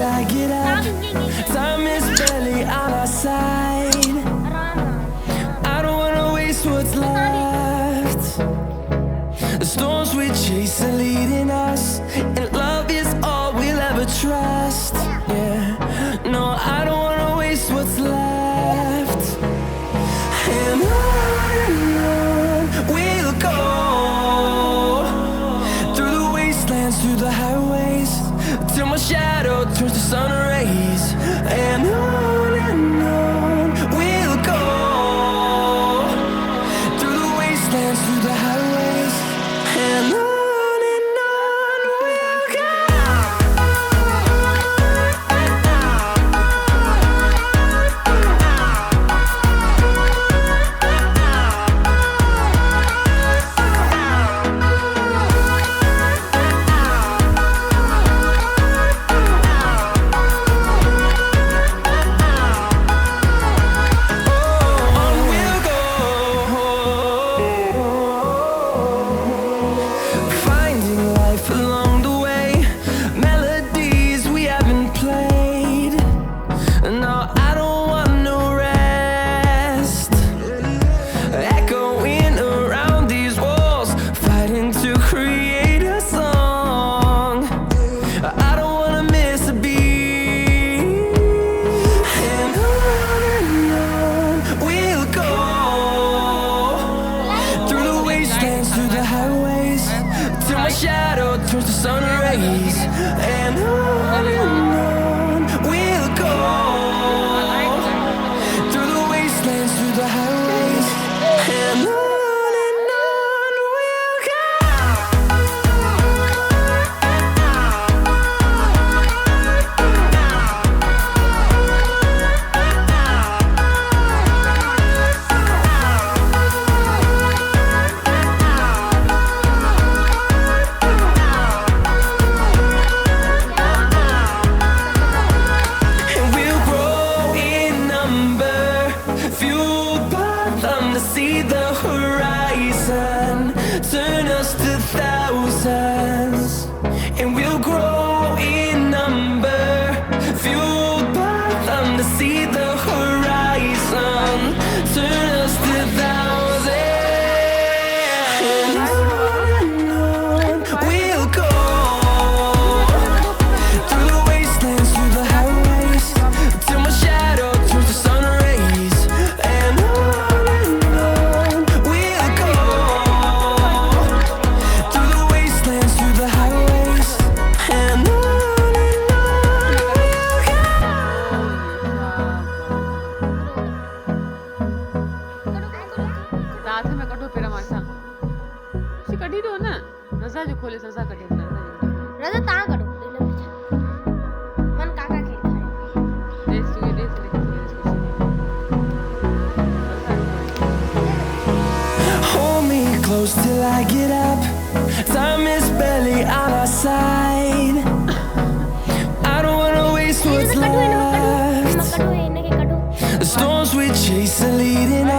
till I get up. Time is barely on our side. I don't wanna waste what's left. The storms we chase are leading us, and love is all we'll ever trust. Yeah, no, I don't wanna waste what's left. And on we'll go, through the wastelands, through the highways, till my shadow turns to sun rays. And on we'll go, through the wastelands, through the highways, and on we'll go. Finding life along the way, melodies we haven't played. No, I don't want no rest. Echoing around these walls, fighting to create a song. I don't wanna miss a beat. And on we'll go, through the wastelands, through the highways, till my shadow turns to sun rays. And on we'll go, through the wastelands, through the highways, and on we'll go. And we'll grow in number, fueled by them to see the horizon, turn us to thousands. And we'll grow in number, fueled by them to see the horizon, turn us to thousands. And on we'll go, through the wastelands, through the highways, till my shadow turns to sun rays. And on we'll go, through the wastelands, through the highways, and on we'll go. रात में कटो पेरा माशा सी कटी दो ना रजा जो खोले रजा कटे रजा ता करो मन काका खेल खाए देश तुझे देश Hold me close till I get up. Time is barely on our side. I don't wanna waste what's left. कटो इन्हें के कटो The storms we chase are leading